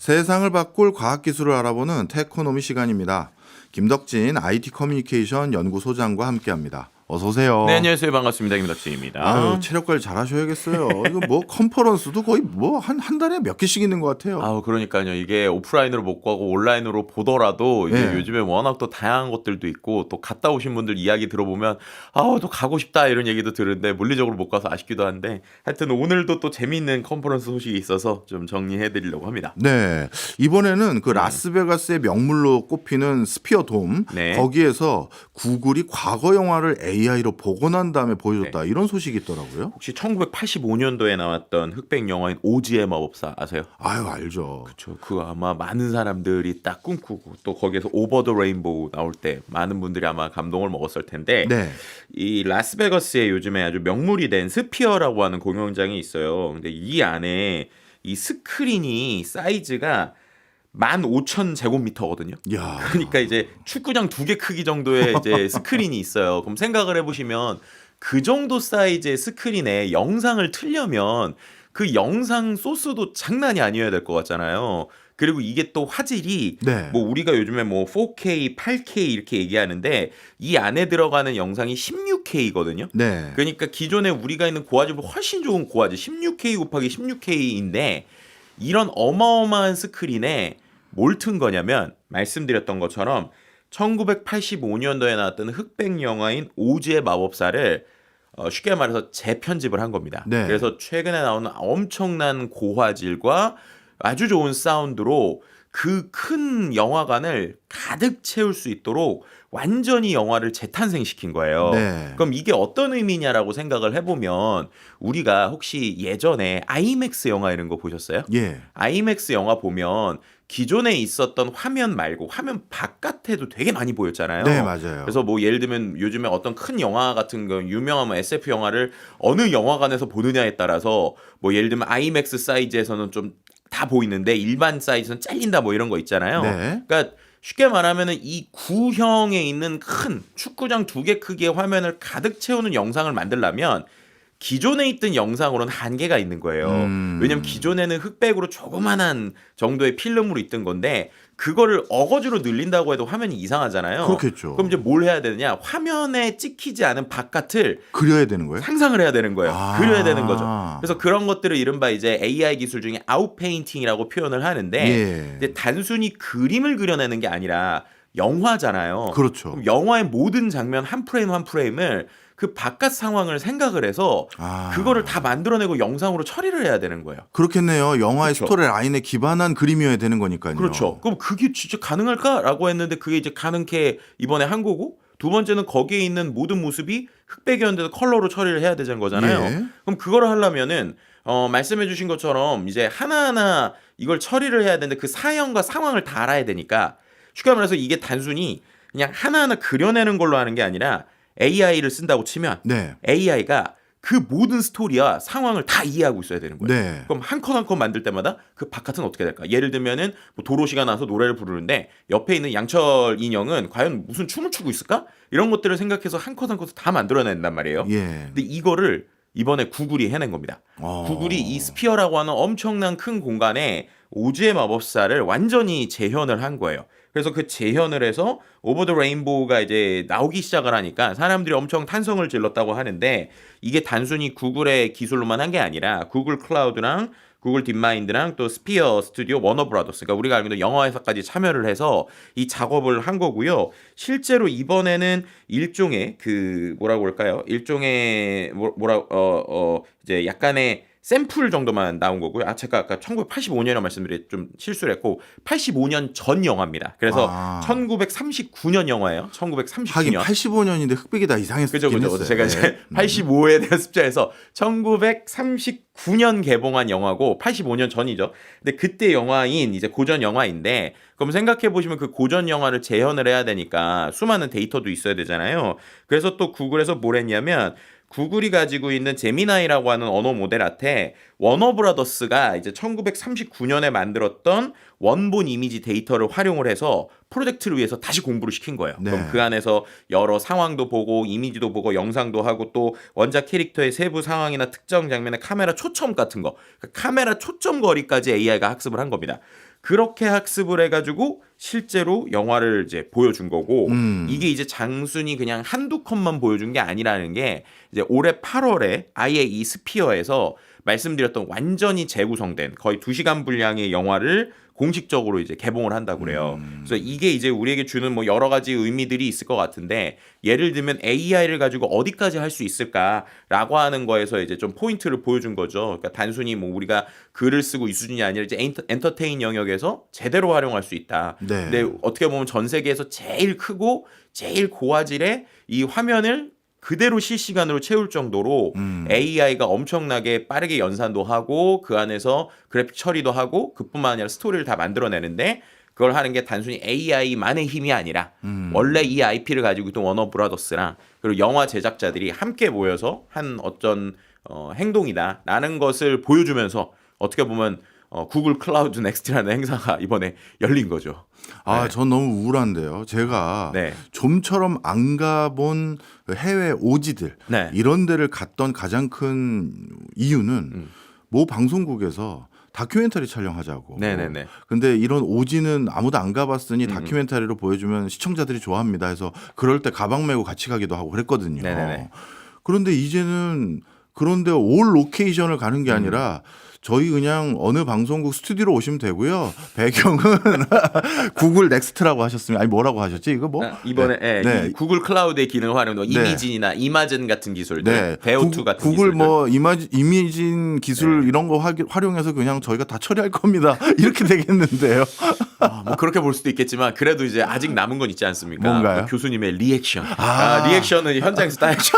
세상을 바꿀 과학기술을 알아보는 테크노미 시간입니다. 김덕진 IT 커뮤니케이션 연구소장과 함께합니다. 어서 오세요. 네, 안녕하세요. 반갑습니다. 김덕진입니다. 아유, 체력 관리 잘 하셔야겠어요. 이거 뭐 컨퍼런스도 거의 뭐 한 달에 몇 개씩 있는 것 같아요. 그러니까요. 이게 오프라인으로 못 가고 온라인으로 보더라도 이제 네. 요즘에 워낙 또 다양한 것들도 있고 또 갔다 오신 분들 이야기 들어보면 또 가고 싶다 이런 얘기도 들은데 물리적으로 못 가서 아쉽기도 한데 하여튼 오늘도 또 재미있는 컨퍼런스 소식이 있어서 좀 정리해 드리려고 합니다. 네, 이번에는 그 라스베가스의 명물로 꼽히는 스피어 돔 네. 거기에서 구글이 과거 영화를 AI로 복원한 다음에 보여줬다 이런 소식이 있더라고요. 혹시 1985년도에 나왔던 흑백 영화인 오즈의 마법사 아세요? 아유, 알죠. 그렇죠. 그거 아마 많은 사람들이 딱 꿈꾸고 또 거기에서 오버 더 레인보우 나올 때 많은 분들이 아마 감동을 먹었을 텐데 네. 이 라스베가스에 요즘에 아주 명물이 된 스피어라고 하는 공연장이 있어요. 근데 이 안에 이 스크린이 사이즈가 15,000제곱미터거든요. 야. 그러니까 이제 축구장 2개 크기 정도의 이제 스크린이 있어요. 그럼 생각을 해보시면 그 정도 사이즈의 스크린에 영상을 틀려면 그 영상 소스도 장난이 아니어야 될 것 같잖아요. 그리고 이게 또 화질이 네. 뭐 우리가 요즘에 뭐 4K, 8K 이렇게 얘기하는데 이 안에 들어가는 영상이 16K거든요. 네. 그러니까 기존에 우리가 있는 고화질보다 훨씬 좋은 고화질 16K 곱하기 16K인데 이런 어마어마한 스크린에 뭘 튼 거냐면 말씀드렸던 것처럼 1985년도에 나왔던 흑백 영화인 오즈의 마법사를 쉽게 말해서 재편집을 한 겁니다. 네. 그래서 최근에 나오는 엄청난 고화질과 아주 좋은 사운드로 그 큰 영화관을 가득 채울 수 있도록 완전히 영화를 재탄생시킨 거예요. 네. 그럼 이게 어떤 의미냐라고 생각을 해보면 우리가 혹시 예전에 아이맥스 영화 이런 거 보셨어요? 예. 아이맥스 영화 보면 기존에 있었던 화면 말고 화면 바깥에도 되게 많이 보였잖아요. 네, 맞아요. 그래서 뭐 예를 들면 요즘에 어떤 큰 영화 같은 거 유명한 SF 영화를 어느 영화관에서 보느냐에 따라서 뭐 예를 들면 아이맥스 사이즈에서는 좀 다 보이는데 일반 사이즈는 잘린다 뭐 이런 거 있잖아요. 네. 그러니까 쉽게 말하면은 이 구형에 있는 큰 축구장 2개 크기의 화면을 가득 채우는 영상을 만들려면 기존에 있던 영상으로는 한계가 있는 거예요. 왜냐면 기존에는 흑백으로 조그만한 정도의 필름으로 있던 건데 그거를 어거지로 늘린다고 해도 화면이 이상하잖아요. 그렇겠죠. 그럼 이제 뭘 해야 되느냐? 화면에 찍히지 않은 바깥을 그려야 되는 거예요? 상상을 해야 되는 거예요. 아. 그려야 되는 거죠. 그래서 그런 것들을 이른바 이제 AI 기술 중에 아웃페인팅이라고 표현을 하는데 예. 근데 단순히 그림을 그려내는 게 아니라 영화잖아요. 그렇죠. 그럼 영화의 모든 장면 한 프레임 한 프레임을 그 바깥 상황을 생각을 해서 그거를 다 만들어내고 영상으로 처리를 해야 되는 거예요. 그렇겠네요. 영화의 그렇죠. 스토리 라인에 기반한 그림이어야 되는 거니까요. 그렇죠. 그럼 그게 진짜 가능할까라고 했는데 그게 이제 가능케 이번에 한 거고 두 번째는 거기에 있는 모든 모습이 흑백이었는데도 컬러로 처리를 해야 되는 거잖아요. 예. 그럼 그거를 하려면은 말씀해 주신 것처럼 이제 하나하나 이걸 처리를 해야 되는데 그 사형과 상황을 다 알아야 되니까 쉽게 말해서 이게 단순히 그냥 하나하나 그려내는 걸로 하는 게 아니라 AI를 쓴다고 치면 네. AI가 그 모든 스토리와 상황을 다 이해하고 있어야 되는 거예요. 네. 그럼 한 컷 한 컷 만들 때마다 그 바깥은 어떻게 될까? 예를 들면은 뭐 도로시가 나서 노래를 부르는데 옆에 있는 양철 인형은 과연 무슨 춤을 추고 있을까? 이런 것들을 생각해서 한 컷 한 컷 다 만들어낸단 말이에요. 예. 근데 이거를 이번에 구글이 해낸 겁니다. 구글이 이 스피어라고 하는 엄청난 큰 공간에 오즈의 마법사를 완전히 재현을 한 거예요. 그래서 그 재현을 해서 오버 더 레인보우가 이제 나오기 시작을 하니까 사람들이 엄청 탄성을 질렀다고 하는데 이게 단순히 구글의 기술로만 한 게 아니라 구글 클라우드랑 구글 딥마인드랑 또 스피어 스튜디오 워너브라더스 그러니까 우리가 알고 있는 영화회사까지 참여를 해서 이 작업을 한 거고요. 실제로 이번에는 일종의 그 뭐라고 할까요? 일종의 이제 약간의 샘플 정도만 나온 거고요. 제가 아까 1985년이라고 말씀드렸 좀 실수를 했고 85년 전 영화입니다. 그래서 1939년 영화예요. 1939년. 하긴 85년인데 흑백이 다 이상했었긴 그죠. 했어요. 제가 이제 85에 대한 숫자에서 1939년 개봉한 영화고 85년 전이죠. 근데 그때 영화인 이제 고전 영화인데 그럼 생각해 보시면 그 고전 영화를 재현을 해야 되니까 수많은 데이터도 있어야 되잖아요. 그래서 또 구글에서 뭘 했냐면 구글이 가지고 있는 제미나이라고 하는 언어 모델한테 워너브라더스가 이제 1939년에 만들었던 원본 이미지 데이터를 활용을 해서 프로젝트를 위해서 다시 공부를 시킨 거예요. 네. 그럼 그 안에서 여러 상황도 보고 이미지도 보고 영상도 하고 또 원작 캐릭터의 세부 상황이나 특정 장면의 카메라 초점 같은 거, 그러니까 카메라 초점 거리까지 AI가 학습을 한 겁니다. 그렇게 학습을 해가지고 실제로 영화를 이제 보여준 거고 이게 이제 장순이 그냥 한두 컷만 보여준 게 아니라는 게 이제 올해 8월에 아예 이 스피어에서 말씀드렸던 완전히 재구성된 거의 2시간 분량의 영화를 공식적으로 이제 개봉을 한다고 그래요. 그래서 이게 이제 우리에게 주는 뭐 여러 가지 의미들이 있을 것 같은데 예를 들면 AI를 가지고 어디까지 할 수 있을까라고 하는 거에서 이제 좀 포인트를 보여준 거죠. 그러니까 단순히 뭐 우리가 글을 쓰고 이 수준이 아니라 이제 엔터테인 영역에서 제대로 활용할 수 있다. 네. 근데 어떻게 보면 전 세계에서 제일 크고 제일 고화질의 이 화면을 그대로 실시간으로 채울 정도로 AI가 엄청나게 빠르게 연산도 하고 그 안에서 그래픽 처리도 하고 그뿐만 아니라 스토리를 다 만들어내는데 그걸 하는 게 단순히 AI만의 힘이 아니라 원래 이 IP를 가지고 있던 워너브라더스랑 그리고 영화 제작자들이 함께 모여서 한 어떤 행동이다라는 것을 보여주면서 어떻게 보면 구글 클라우드 넥스트라는 행사가 이번에 열린 거죠. 아, 전 너무 우울한데요. 제가 네. 좀처럼 안 가본 해외 오지들 네. 이런 데를 갔던 가장 큰 이유는 모 방송국에서 다큐멘터리 촬영하자고. 네네네. 근데 이런 오지는 아무도 안 가봤으니 다큐멘터리로 보여주면 시청자들이 좋아합니다 해서 그럴 때 가방 메고 같이 가기도 하고 그랬거든요. 네네네. 그런데 이제는 그런데 올 로케이션을 가는 게 아니라 저희 그냥 어느 방송국 스튜디오로 오시면 되고요. 배경은 구글 넥스트라고 하셨으면 아니 뭐라고 하셨지? 이거 뭐? 이번에 네. 이 구글 클라우드의 기능을 활용한 이미진이나 이마진 같은 기술들, 네. 베어투 같은 구글 기술들. 뭐 이미진 기술 이런 거 활용해서 그냥 저희가 다 처리할 겁니다. 이렇게 되겠는데요. 뭐 그렇게 볼 수도 있겠지만 그래도 이제 아직 남은 건 있지 않습니까? 뭔가요? 교수님의 리액션. 리액션은 현장에서 따야죠.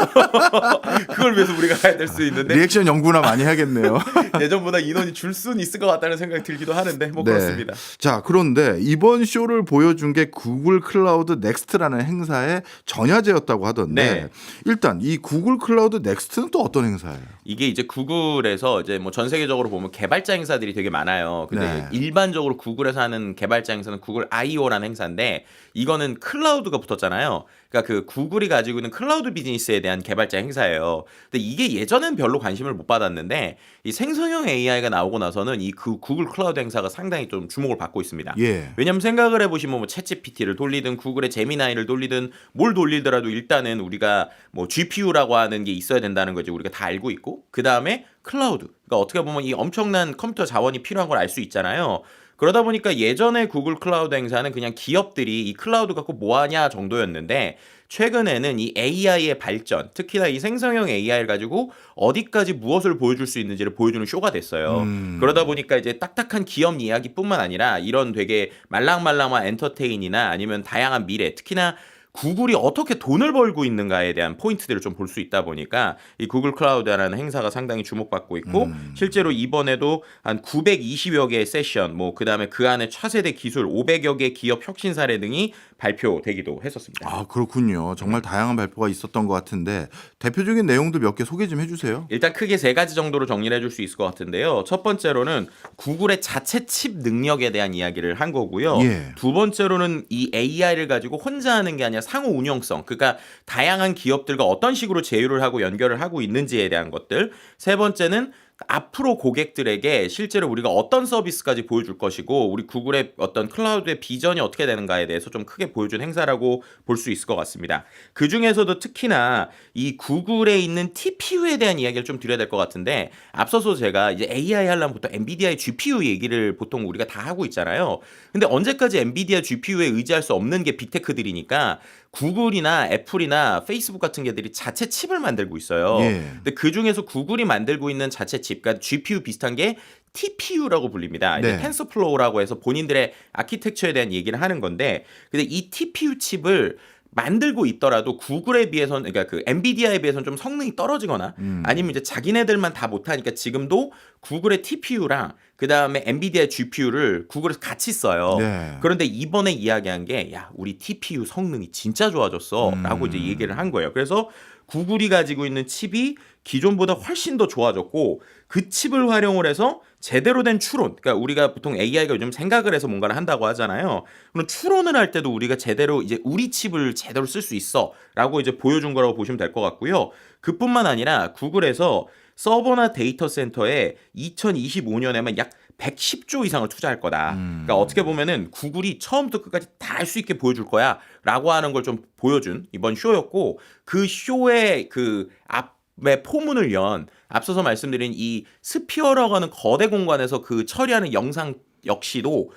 그걸 위해서 우리가 해야 될 수 있는데 리액션 연구나 많이 해야겠네요. 예전보다 인원이 줄 수는 있을 것 같다는 생각이 들기도 하는데 뭐 네. 그렇습니다. 자, 그런데 이번 쇼를 보여준 게 구글 클라우드 넥스트라는 행사의 전야제였다고 하던데 네. 일단 이 구글 클라우드 넥스트는 또 어떤 행사예요? 이게 이제 구글에서 이제 뭐 전 세계적으로 보면 개발자 행사들이 되게 많아요. 근데 네. 일반적으로 구글에서 하는 개발자 행사는 구글 I/O라는 행사인데 이거는 클라우드가 붙었잖아요. 그러니까 그 구글이 가지고 있는 클라우드 비즈니스에 대한 개발자 행사예요. 근데 이게 예전엔 별로 관심을 못 받았는데 이 생성형 AI가 나오고 나서는 이 그 구글 클라우드 행사가 상당히 좀 주목을 받고 있습니다. 예. 왜냐하면 생각을 해보시면 뭐 챗GPT를 돌리든 구글의 제미나이를 돌리든 뭘 돌리더라도 일단은 우리가 뭐 GPU라고 하는 게 있어야 된다는 거지 우리가 다 알고 있고 그 다음에 클라우드. 그러니까 어떻게 보면 이 엄청난 컴퓨터 자원이 필요한 걸 알 수 있잖아요. 그러다 보니까 예전에 구글 클라우드 행사는 그냥 기업들이 이 클라우드 갖고 뭐 하냐 정도였는데 최근에는 이 AI의 발전, 특히나 이 생성형 AI를 가지고 어디까지 무엇을 보여줄 수 있는지를 보여주는 쇼가 됐어요. 그러다 보니까 이제 딱딱한 기업 이야기뿐만 아니라 이런 되게 말랑말랑한 엔터테인이나 아니면 다양한 미래, 특히나 구글이 어떻게 돈을 벌고 있는가에 대한 포인트들을 좀 볼 수 있다 보니까 이 구글 클라우드라는 행사가 상당히 주목받고 있고 실제로 이번에도 한 920여 개의 세션, 뭐 그다음에 그 안에 차세대 기술 500여 개 기업 혁신 사례 등이 발표되기도 했었습니다. 아, 그렇군요. 정말 다양한 발표가 있었던 것 같은데 대표적인 내용들 몇 개 소개 좀 해주세요. 일단 크게 세 가지 정도로 정리를 해줄 수 있을 것 같은데요. 첫 번째로는 구글의 자체 칩 능력에 대한 이야기를 한 거고요. 예. 두 번째로는 이 AI를 가지고 혼자 하는 게 아니라 상호 운용성, 그러니까 다양한 기업들과 어떤 식으로 제휴를 하고 연결을 하고 있는지에 대한 것들. 세 번째는 앞으로 고객들에게 실제로 우리가 어떤 서비스까지 보여줄 것이고 우리 구글의 어떤 클라우드의 비전이 어떻게 되는가에 대해서 좀 크게 보여준 행사라고 볼 수 있을 것 같습니다. 그 중에서도 특히나 이 구글에 있는 TPU에 대한 이야기를 좀 드려야 될 것 같은데 앞서서 제가 이제 AI 하려면 보통 엔비디아의 GPU 얘기를 보통 우리가 다 하고 있잖아요. 근데 언제까지 엔비디아 GPU에 의지할 수 없는 게 빅테크들이니까 구글이나 애플이나 페이스북 같은 게들이 자체 칩을 만들고 있어요. 예. 근데 그 중에서 구글이 만들고 있는 자체 칩, 그러니까 GPU 비슷한 게 TPU라고 불립니다. 이제 네. 텐서플로우라고 해서 본인들의 아키텍처에 대한 얘기를 하는 건데, 근데 이 TPU 칩을 만들고 있더라도 구글에 비해서는 그러니까 그 엔비디아에 비해서는 좀 성능이 떨어지거나 아니면 이제 자기네들만 다 못하니까 지금도 구글의 TPU랑 그 다음에 엔비디아 GPU를 구글에서 같이 써요. 네. 그런데 이번에 이야기한 게 야 우리 TPU 성능이 진짜 좋아졌어라고 이제 얘기를 한 거예요. 그래서 구글이 가지고 있는 칩이 기존보다 훨씬 더 좋아졌고 그 칩을 활용을 해서 제대로 된 추론, 그러니까 우리가 보통 AI가 요즘 생각을 해서 뭔가를 한다고 하잖아요. 그럼 추론을 할 때도 우리가 제대로 이제 우리 칩을 제대로 쓸 수 있어라고 이제 보여준 거라고 보시면 될 것 같고요. 그뿐만 아니라 구글에서 서버나 데이터 센터에 2025년에만 약 110조 이상을 투자할 거다. 그러니까 어떻게 보면은 구글이 처음부터 끝까지 다 할 수 있게 보여줄 거야라고 하는 걸 좀 보여준 이번 쇼였고 그 쇼의 그 앞에 포문을 연 앞서서 말씀드린 이 스피어라고 하는 거대 공간에서 그 처리하는 영상 역시도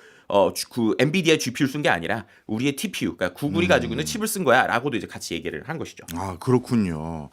그 엔비디아 GPU를 쓴 게 아니라 우리의 TPU, 그러니까 구글이 가지고 있는 칩을 쓴 거야라고도 이제 같이 얘기를 한 것이죠. 아, 그렇군요.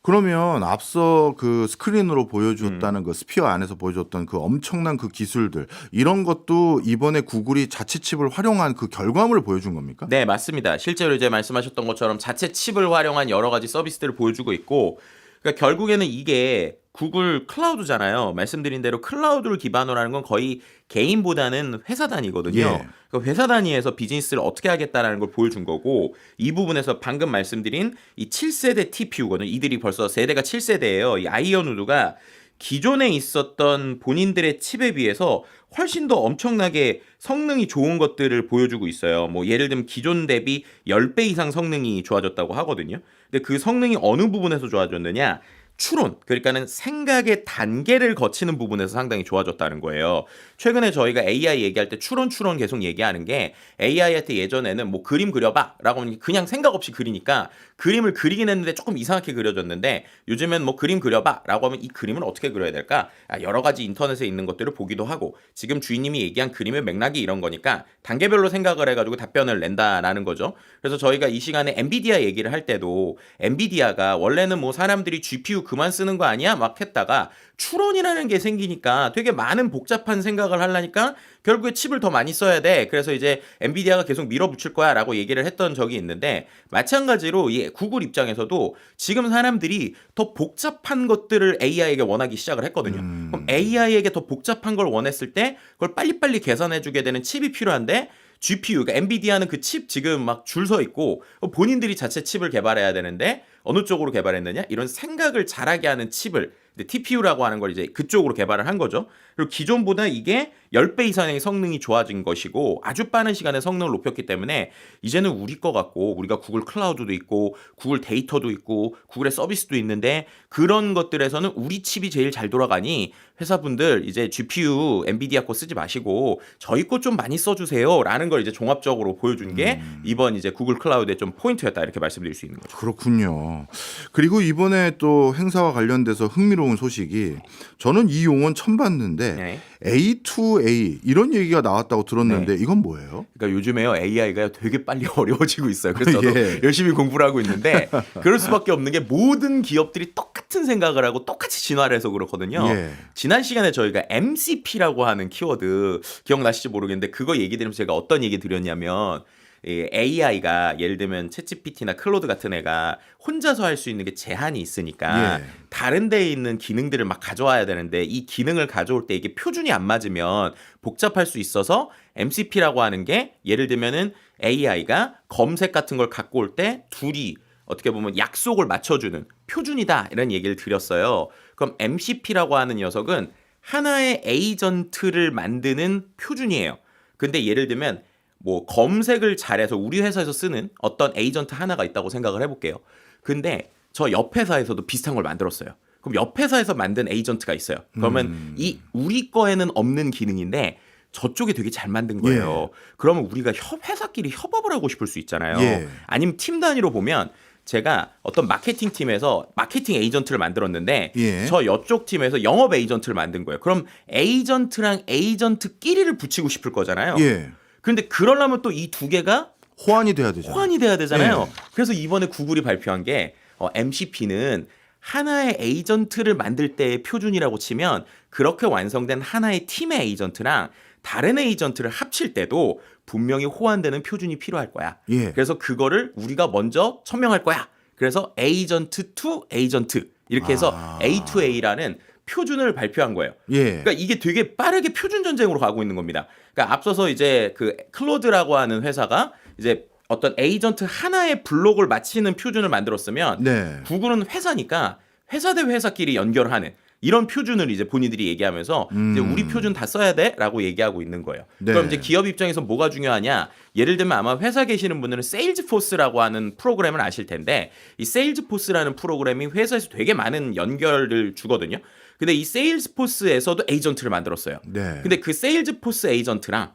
그러면 앞서 그 스크린으로 보여줬다는 그 스피어 안에서 보여줬던 그 엄청난 그 기술들 이런 것도 이번에 구글이 자체 칩을 활용한 그 결과물을 보여준 겁니까? 네, 맞습니다. 실제로 이제 말씀하셨던 것처럼 자체 칩을 활용한 여러 가지 서비스들을 보여주고 있고, 그러니까 결국에는 이게 구글 클라우드잖아요. 말씀드린 대로 클라우드를 기반으로 하는 건 거의 개인보다는 회사 단위거든요. 예. 그 회사 단위에서 비즈니스를 어떻게 하겠다라는 걸 보여준 거고, 이 부분에서 방금 말씀드린 이 7세대 TPU거든요. 이들이 벌써 세대가 7세대예요. 이 아이언 우드가 기존에 있었던 본인들의 칩에 비해서 훨씬 더 엄청나게 성능이 좋은 것들을 보여주고 있어요. 뭐 예를 들면 기존 대비 10배 이상 성능이 좋아졌다고 하거든요. 근데 그 성능이 어느 부분에서 좋아졌느냐? 추론, 그러니까는 생각의 단계를 거치는 부분에서 상당히 좋아졌다는 거예요. 최근에 저희가 AI 얘기할 때 추론 계속 얘기하는 게 AI한테 예전에는 뭐 그림 그려봐 라고 하면 그냥 생각 없이 그리니까 그림을 그리긴 했는데 조금 이상하게 그려졌는데 요즘엔 뭐 그림 그려봐 라고 하면 이 그림을 어떻게 그려야 될까? 여러 가지 인터넷에 있는 것들을 보기도 하고 지금 주인님이 얘기한 그림의 맥락이 이런 거니까 단계별로 생각을 해가지고 답변을 낸다라는 거죠. 그래서 저희가 이 시간에 엔비디아 얘기를 할 때도 엔비디아가 원래는 뭐 사람들이 GPU 그만 쓰는 거 아니야? 막 했다가 추론이라는 게 생기니까 되게 많은 복잡한 생각을 하려니까 결국에 칩을 더 많이 써야 돼. 그래서 이제 엔비디아가 계속 밀어붙일 거야 라고 얘기를 했던 적이 있는데 마찬가지로 이 구글 입장에서도 지금 사람들이 더 복잡한 것들을 AI에게 원하기 시작을 했거든요. 그럼 AI에게 더 복잡한 걸 원했을 때 그걸 빨리빨리 계산해주게 되는 칩이 필요한데 GPU, 그러니까 엔비디아는 그 칩 지금 막 줄 서 있고 본인들이 자체 칩을 개발해야 되는데 어느 쪽으로 개발했느냐? 이런 생각을 잘하게 하는 칩을 TPU라고 하는 걸 이제 그쪽으로 개발을 한 거죠. 그리고 기존보다 이게 10배 이상의 성능이 좋아진 것이고 아주 빠른 시간에 성능을 높였기 때문에 이제는 우리 거 같고 우리가 구글 클라우드도 있고 구글 데이터도 있고 구글의 서비스도 있는데 그런 것들에서는 우리 칩이 제일 잘 돌아가니 회사분들 이제 GPU 엔비디아 거 쓰지 마시고 저희 거 좀 많이 써주세요 라는 걸 이제 종합적으로 보여준 게 이번 이제 구글 클라우드의 좀 포인트였다 이렇게 말씀드릴 수 있는 거죠. 그렇군요. 그리고 이번에 또 행사와 관련돼서 흥미로운 소식이 저는 이 용어는 처음 봤는데 네. A2A 이런 얘기가 나왔다고 들었는데 이건 뭐예요? 그러니까 요즘에요 AI가 되게 빨리 어려워지고 있어요. 그래서 저도 예. 열심히 공부를 하고 있는데 그럴 수밖에 없는 게 모든 기업들이 똑같은 생각을 하고 똑같이 진화를 해서 그렇거든요. 예. 지난 시간에 저희가 MCP라고 하는 키워드 기억나실지 모르겠는데 그거 얘기 드리면서 제가 어떤 얘기 드렸냐면 AI가 예를 들면 챗GPT나 클로드 같은 애가 혼자서 할 수 있는 게 제한이 있으니까 예. 다른 데에 있는 기능들을 막 가져와야 되는데 이 기능을 가져올 때 이게 표준이 안 맞으면 복잡할 수 있어서 MCP라고 하는 게 예를 들면은 AI가 검색 같은 걸 갖고 올 때 둘이 어떻게 보면 약속을 맞춰주는 표준이다 이런 얘기를 드렸어요. 그럼 MCP라고 하는 녀석은 하나의 에이전트를 만드는 표준이에요. 근데 예를 들면 뭐 검색을 잘해서 우리 회사에서 쓰는 어떤 에이전트 하나가 있다고 생각을 해볼게요. 근데 저 옆 회사에서도 비슷한 걸 만들었어요. 그럼 옆 회사에서 만든 에이전트가 있어요. 그러면 이 우리 거에는 없는 기능인데 저쪽이 되게 잘 만든 거예요. 그러면 우리가 회사끼리 협업을 하고 싶을 수 있잖아요. 예. 아니면 팀 단위로 보면 제가 어떤 마케팅 팀에서 마케팅 에이전트를 만들었는데 예. 저 이쪽 팀에서 영업 에이전트를 만든 거예요. 그럼 에이전트랑 에이전트끼리를 붙이고 싶을 거잖아요. 예. 그런데 그러려면 또 이 두 개가 호환이 돼야 되잖아요. 호환이 돼야 되잖아요. 예. 그래서 이번에 구글이 발표한 게 MCP는 하나의 에이전트를 만들 때의 표준이라고 치면 그렇게 완성된 하나의 팀의 에이전트랑 다른 에이전트를 합칠 때도 분명히 호환되는 표준이 필요할 거야. 예. 그래서 그거를 우리가 먼저 천명할 거야. 그래서 에이전트 투 에이전트 이렇게 해서 A2A라는 표준을 발표한 거예요. 예. 그러니까 이게 되게 빠르게 표준 전쟁으로 가고 있는 겁니다. 그러니까 앞서서 이제 그 클로드라고 하는 회사가 이제 어떤 에이전트 하나의 블록을 맞히는 표준을 만들었으면 네. 구글은 회사니까 회사 대 회사끼리 연결하는 이런 표준을 이제 본인들이 얘기하면서 이제 우리 표준 다 써야 돼라고 얘기하고 있는 거예요. 네. 그럼 이제 기업 입장에서 뭐가 중요하냐? 예를 들면 아마 회사 계시는 분들은 세일즈포스라고 하는 프로그램을 아실 텐데 이 세일즈포스라는 프로그램이 회사에서 되게 많은 연결을 주거든요. 근데 이 세일즈포스에서도 에이전트를 만들었어요. 네. 근데 그 세일즈포스 에이전트랑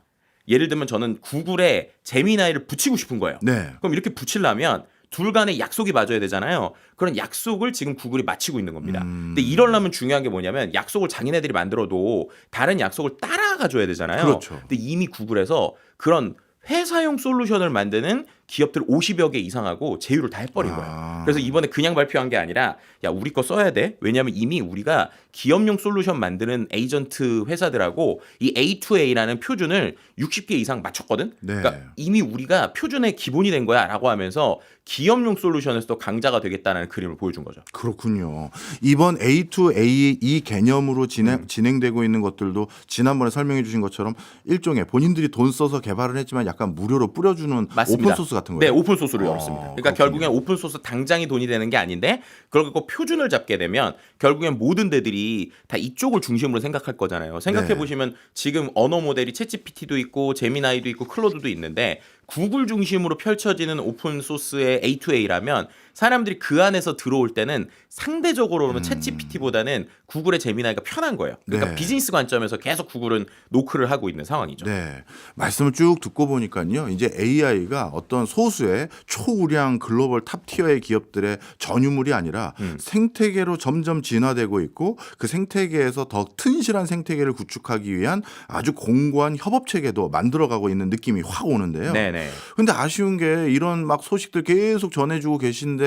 예를 들면 저는 구글에 제미나이를 붙이고 싶은 거예요. 네. 그럼 이렇게 붙이려면 둘 간에 약속이 맞아야 되잖아요. 그런 약속을 지금 구글이 맞추고 있는 겁니다. 근데 이러려면 중요한 게 뭐냐면 약속을 자기네들이 만들어도 다른 약속을 따라가 줘야 되잖아요. 그렇죠. 근데 이미 구글에서 그런 회사용 솔루션을 만드는 기업들 50여 개 이상하고 제휴를 다 해버린 거예요. 그래서 이번에 그냥 발표한 게 아니라 야 우리 거 써야 돼. 왜냐하면 이미 우리가 기업용 솔루션 만드는 에이전트 회사들하고 이 A2A라는 표준을 60개 이상 맞췄거든. 네. 그러니까 이미 우리가 표준의 기본이 된 거야라고 하면서 기업용 솔루션에서도 강자가 되겠다는 그림을 보여준 거죠. 그렇군요. 이번 A2A 이 개념으로 진행되고 있는 것들도 지난번에 설명해 주신 것처럼 일종의 본인들이 돈 써서 개발을 했지만 약간 무료로 뿌려주는 맞습니다. 오픈소스 같은 네, 거예요. 오픈소스로 열었습니다. 그러니까 그렇군요. 결국엔 오픈소스 당장이 돈이 되는 게 아닌데 그걸 갖고 표준을 잡게 되면 결국엔 모든 데들이 다 이쪽을 중심으로 생각할 거잖아요. 생각해 네. 보시면 지금 언어 모델이 챗GPT도 있고 제미나이도 있고 클로드도 있는데 구글 중심으로 펼쳐지는 오픈소스의 A2A라면 사람들이 그 안에서 들어올 때는 상대적으로는 챗GPT보다는 구글의 제미나이가 편한 거예요. 그러니까 네. 비즈니스 관점에서 계속 구글은 노크를 하고 있는 상황이죠. 네. 말씀을 쭉 듣고 보니까요. 이제 AI가 어떤 소수의 초우량 글로벌 탑티어의 기업들의 전유물이 아니라 생태계로 점점 진화되고 있고 그 생태계에서 더 튼실한 생태계를 구축하기 위한 아주 공고한 협업 체계도 만들어가고 있는 느낌이 확 오는데요. 네네. 근데 아쉬운 게 이런 막 소식들 계속 전해주고 계신데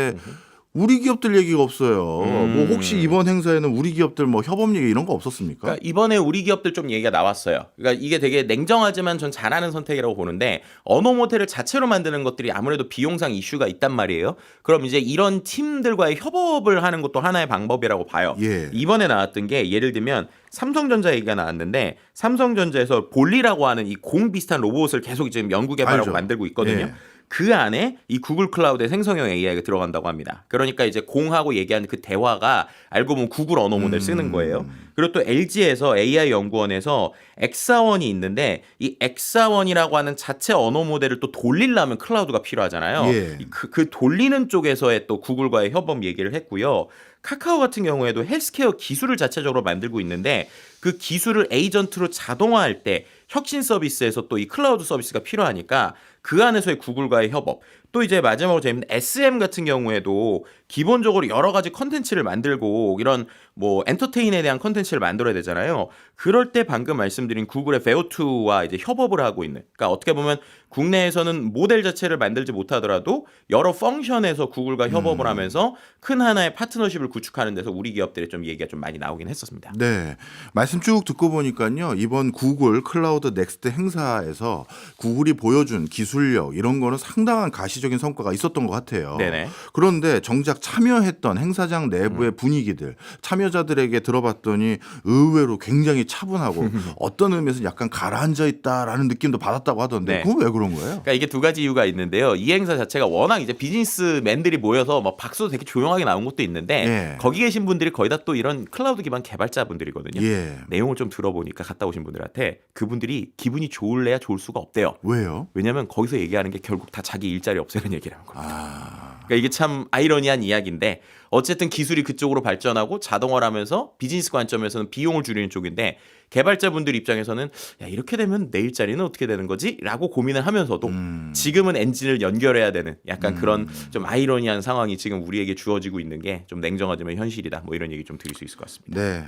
우리 기업들 얘기가 없어요. 뭐 혹시 이번 행사에는 우리 기업들 뭐 협업 얘기 이런 거 없었습니까? 그러니까 이번에 우리 기업들 좀 얘기가 나왔어요. 그러니까 이게 되게 냉정하지만 전 잘하는 선택이라고 보는데 언어 모델을 자체로 만드는 것들이 아무래도 비용상 이슈가 있단 말이에요. 그럼 이제 이런 팀들과의 협업을 하는 것도 하나의 방법이라고 봐요. 예. 이번에 나왔던 게 예를 들면 삼성전자 얘기가 나왔는데 삼성전자에서 볼리라고 하는 이 공 비슷한 로봇을 계속 지금 연구 개발하고 알죠. 만들고 있거든요. 예. 그 안에 이 구글 클라우드의 생성형 AI가 들어간다고 합니다. 그러니까 이제 공하고 얘기하는 그 대화가 알고 보면 구글 언어 모델 쓰는 거예요. 그리고 또 LG에서 AI 연구원에서 엑사원이 있는데 이 엑사원이라고 하는 자체 언어 모델을 또 돌리려면 클라우드가 필요하잖아요. 예. 그 돌리는 쪽에서의 또 구글과의 협업 얘기를 했고요. 카카오 같은 경우에도 헬스케어 기술을 자체적으로 만들고 있는데 그 기술을 에이전트로 자동화할 때 혁신 서비스에서 또 이 클라우드 서비스가 필요하니까 그 안에서의 구글과의 협업. 또 이제 마지막으로 재밌는 SM 같은 경우에도 기본적으로 여러 가지 컨텐츠를 만들고 이런 뭐 엔터테인에 대한 컨텐츠를 만들어야 되잖아요. 그럴 때 방금 말씀드린 구글의 베오2와 이제 협업을 하고 있는. 그러니까 어떻게 보면 국내에서는 모델 자체를 만들지 못하더라도 여러 펑션에서 구글과 협업을 하면서 큰 하나의 파트너십을 구축하는 데서 우리 기업들의 좀 얘기가 좀 많이 나오긴 했었습니다. 네. 말씀 쭉 듣고 보니까요. 이번 구글 클라우드 넥스트 행사에서 구글이 보여준 기술력 이런 거는 상당한 가시적인 성과가 있었던 것 같아요. 네네. 그런데 정작 참여했던 행사장 내부의 분위기들 참여자들에게 들어봤더니 의외로 굉장히 차분하고 어떤 의미에서 약간 가라앉아 있다라는 느낌도 받았다고 하던데 네. 그건 왜 그런 거예요? 그러니까 이게 두 가지 이유가 있는데요. 이 행사 자체가 워낙 이제 비즈니스맨들이 모여서 막 박수도 되게 조용하게 나온 것도 있는데 예. 거기 계신 분들이 거의 다 또 이런 클라우드 기반 개발자분들이거든요. 예. 내용을 좀 들어보니까 갔다 오신 분들한테 그분들이 기분이 좋을래야 좋을 수가 없대요. 왜요? 왜냐하면 거기서 얘기하는 게 결국 다 자기 일자리 없애는 얘기라는 겁니다. 그러니까 이게 참 아이러니한 이야기인데 어쨌든 기술이 그쪽으로 발전하고 자동화를 하면서 비즈니스 관점에서는 비용을 줄이는 쪽인데 개발자분들 입장에서는 야 이렇게 되면 내 일자리는 어떻게 되는 거지? 라고 고민을 하면서도 지금은 엔진을 연결해야 되는 약간 그런 좀 아이러니한 상황이 지금 우리에게 주어지고 있는 게 좀 냉정하지만 현실이다. 뭐 이런 얘기 좀 드릴 수 있을 것 같습니다. 네,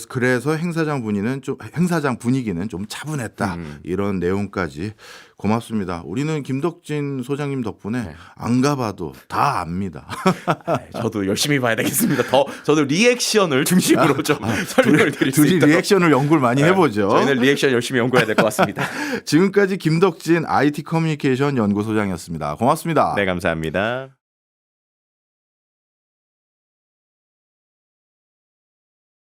그래서 행사장 분위기는 좀 차분했다 이런 내용까지 고맙습니다. 우리는 김덕진 소장님 덕분에 안 가봐도 다 압니다. 저도 열심히 봐야 되겠습니다. 저도 리액션을 중심으로 좀 설명을 드릴 수 둘이 있도록. 리액션을 연구를 많이 해보죠. 저희는 리액션 열심히 연구해야 될 것 같습니다. 지금까지 김덕진 IT 커뮤니케이션 연구소장이었습니다. 고맙습니다. 네, 감사합니다.